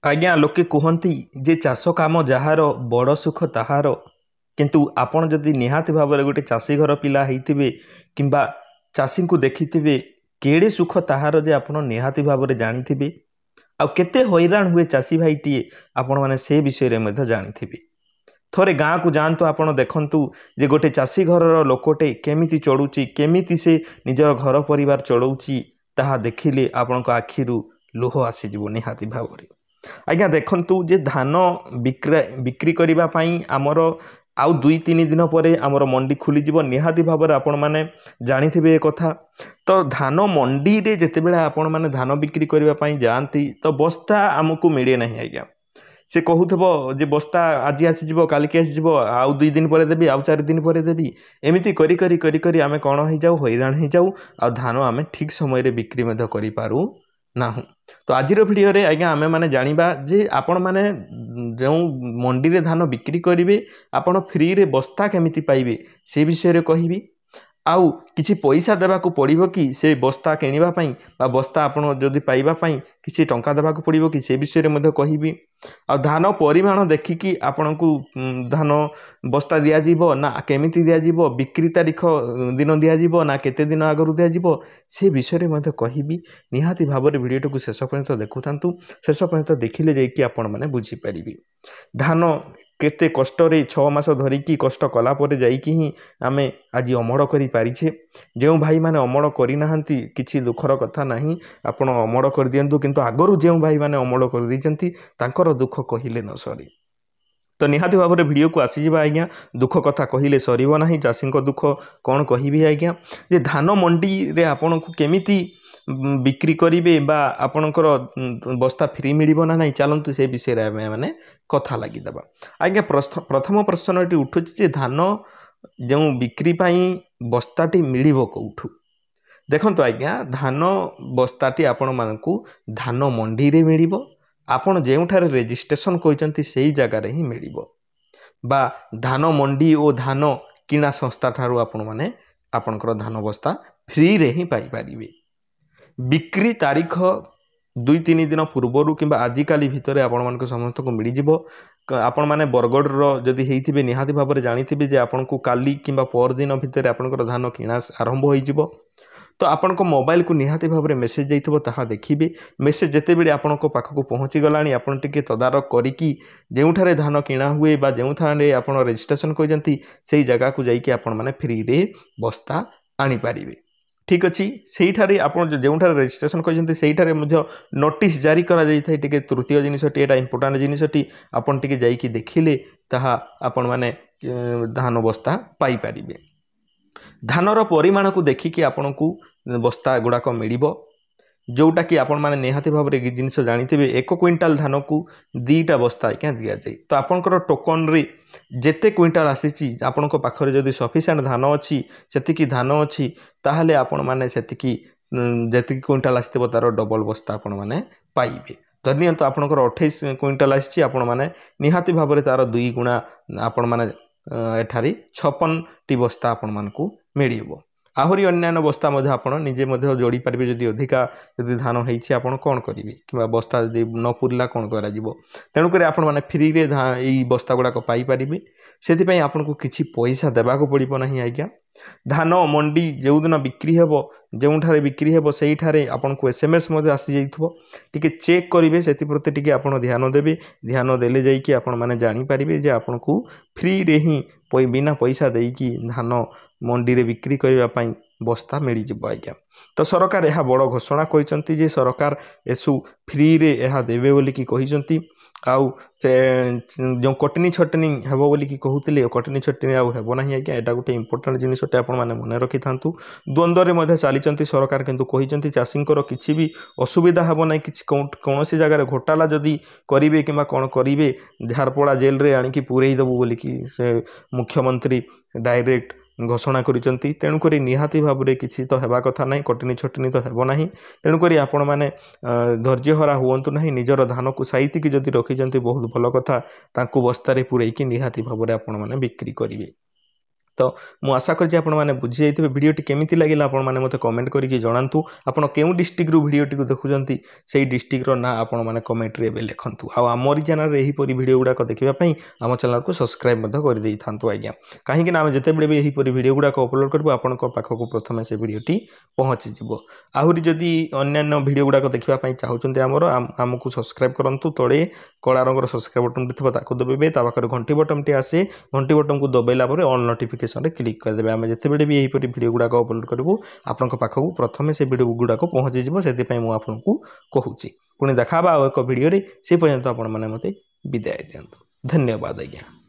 आज्ञा लोके कहती जे चाष काम जार बड़ सुख ताहार किंतु आपण जदि निहाती भाव में गोटे चाषी घर पिला होइथिबे किंबा चाषी को देखिथिबे केड़े सुख ताहार जे आपण निहाती भाव में जानिथिबे आ केते हैरान हुए चाषी भाईटीए आपण माने से विषय में जानिथिबे। थोड़े गाँ को जातु आप देखु जे गोटे चाषी घर लोकटे केमिति चलुची केमिति से निजर घर परिवार चलाउची ताहा देखिले आपण आखिरु लुह आसीजिवो निहाती भाव में। आज्ञा देखंतु जे धान बिक्री करबा पई आमर आउ 2-3 दिन पर आमर मंडी खुली जीव निहाती भाव में आपण माने जानिथिबे कथा। तो धान मंडी रे जेते बेला आपण माने धान बिक्री करबा पई जांती तो बस्ता आमको मिले नहीं। आज्ञा से कहूथबो जे बस्ता आज आसीजिवो काली के आसीजिवो आउ 2 दिन पर देबी आउ 4 दिन पर देबी एमिति करी करी करी करी आमे कोन हो जाऊ हैरान हो जाऊ आ धान आमे ठीक समय रे बिक्री मध्य करि पारू ना। तो आज भिडियो रे आज्ञा आमे माने जानिबा जे आपण माने जो मंडी रे धान बिक्री करिवे आपण फ्री रे बस्ता केमिति पाइबे से विषय रे कहिबी। आउ किछि पैसा देबाकू पड़िबो कि से बस्ता किनिबा पई बा बस्ता आपण जदि पाइबा पई किछि टंका देबाकू पड़िबो कि से विषय रे मध्ये कहिबी। आ धान परिमाण देखिकी आपनकू धान बस्ता दिया जीवो ना केमिति दिया जीवो बिक्री तारीख दिन दिया जीवो ना केते दिन आगरु दिया जीवो से विषय रे मध्ये कहिबी। निहाती भाव में वीडियो को शेष पर्यंत देखुथांतु शेष पर्यंत देखिले जाई कि आपण माने बुझी पारिबे। धान केते कष्ट रे 6 मास धरिकी कष्ट कला परे जाइकी ही आमे आज अमड़ करि पारिछे। जो भाई माने अमड़ करि नाहंती किछि दुखर कथा नाही आपण अमड़ कर दियंतु किंतु आगरु जो भाई माने अमड़ कर दिचंती तांकर दुख कहिले न सरी। तो निहाती भाव में वीडियो को आसीजा आज्ञा दुख कथा कहले सरीब ना चाषी दुख कौन कहि आज्ञा जे धान मंडी रे आपन को केमिति बिक्री करिवे बा आपणकर बस्ता फ्री मिलिबो ना नहीं चलतु से विषय में माने कथा लगिदेबा। आज्ञा प्रथम प्रश्नटी उठुची जे धान जो बिक्री पाई बस्ताटी मिलिबो कोठु। देखंतु आज्ञा धान बस्ताटी आपण मानकू धान मंडी रे मिलिबो आपण जेउठारे रेजिस्ट्रेशन कइचंती सेही जगह रे ही मिलिबो बा धान मंडी और धान किना संस्था ठारू आपण माने आपणकर धान बस्ता फ्री रे ही पाई परिबे। बिक्री तारीख 2-3 दिन पूर्वर कि आजिकाली भितर आपण मान समस्त को मिल जीवो। आपण माने बरगड़ जदि हेइथिबे निहाती भाव में जानिथिबे जे आपण को काली किंबा पर दिन भितर आपणकर धान किना आरंभ होई जीवो। तो आपण को मोबाइल को निहाती भाव में मेसेज जाइथिबो ताहा देखिबे। मेसेज जेते बेले आपण को पाखक पहुँची गलानी आपण टिके तदारक करिकी जेउठारे धान किना हुए बा जेउठारे आपण रजिस्ट्रेशन कइजंती सेही जगह को जाइकी आपण माने फ्री रे बस्ता आनी पारिबे। ठीक अच्छी से आपड़ जो रजिस्ट्रेशन करते से नोटिस जारी करा जाए टे तृतीय जिनसटी एटा इंपोर्टाट जिनसटी आपन टे जाइए देखिले ताहा आपण माने धान बस्ता पाई पारिबे। धानर परिमाण को देखिकी आपण को बस्ता गुड़ाक मिल जोटा कि आपण माने निहाती भाव में जिनस जानिथिबे 1 क्विंटाल धान को 2टा बस्ता आज्ञा दि जाए। तो आपणकर टोकन रे जेते क्विंटाल आसी आपण पाखरे जदि सफिशिएंट धान अच्छी सेतिकी धान अच्छी ताहले आपण माने सेतिकी जेतिकी क्विंटाल आसीथिबो तार डबल बस्ता आपण माने पाइबे। धन्य तो आपणकर 28 क्विंटाल आसी आपण माने निहाती भाव में तार 2 गुणा आपण माने एठारी 56टी बस्ता आपण मानकू मिलिबो। आहरी अन्यान्य बस्ता आपण निजे जोड़ी पारे जदि अधिका जदि धान होती आप कौन करेंगे कि बस्ता जब न पूरला कौन कर तेणुक आपण मैंने फ्री रे यही बस्ता गुड़ाक पाइपर से आपको किसी पैसा देवाक पड़ो ना। आज्ञा धान मंडी जो दिन बिक्री हे जो बिक्री हे से आपन को SMS आसी जाइए चेक करेंगे से प्रति आप ध्यान देवे। ध्यान देले जाइए आपण मैंने जानीपारे जे आपन को फ्री रे ही बिना पैसा देकी धान मंडी रे बिक्री करने बस्ता मिल जाए। आज्ञा तो सरकार यह बड़ घोषणा कहते जे सरकार एसु फ्री रे यह देवे बोली कहते आउ जो कटनी छटनी हे बोली कहते कटनी छटनी आउ हेब ना। आज्ञा एटा गोटे इंपोर्टाट जिनसटे आप मन रखि था। द्वंद्व में चली सरकार किंतु कहते चाषी किसी भी असुविधा हे ना कि कौन सी जगह घोटाला जदि करेंगे कि कौन करेंगे झारपड़ा जेल रे आणिकी पूरे देबू बोली से मुख्यमंत्री डायरेक्ट घोषणा करिसेंती। तेणुक निहाती भाव में किसी तो हेबा कथा नहीं कटनी छटनी तो हेब ना। तेणुक आपण मैंने धैर्यहरा हुंतु ना निजर धान को साइतिकी जदि रखिंट बहुत भल कथा तांकु बस्तारे पूरेकी निहाती भाव में आपण मैंने बिक्री करेंगे। तो मु आशा करछि आपण माने बुझी जाइथिबे वीडियोटी केमिति लागिला आपण माने मते कमेंट करिकि जणांतु आपण केउ डिस्ट्रिक्ट रु वीडियोटी को देखुजंती सेही डिस्ट्रिक्ट रो ना आपण माने कमेंट रे बे लेखंतु आ हमर चैनल रे एही परि वीडियो गुडा को देखिबा पई हम चैनल को सब्सक्राइब मते कर देई थांतु आज्ञा काहे कि ना हम जते बेले एही परि वीडियो गुडा को अपलोड करबो आपण को पाखो को प्रथमे से वीडियोटी पहुंची जिवो आहुरी जदी अन्य वीडियो गुडा को देखिबा पई चाहुचंती हमरो हमकु सब्सक्राइब करंतु तळे कळा रंगर सब्सक्राइब बटन थिबो ताको दबेबे ता पाखरे घंटी बटन टी आसे घंटी बटन को दबेला परे ऑल नोटिफिकेशन रे क्लिक कर देबे हम जते बेले भी एही परि वीडियो गुडा को अपलोड करबो आपण को पाखो प्रथमे से वीडियो गुडा को पहुंची जिवो सेति पई मु आपण को कहूची पुणी देखाबा एक वीडियो रे से पर्यंत आपण माने मते विदाय दियंतु धन्यवाद आज्ञा।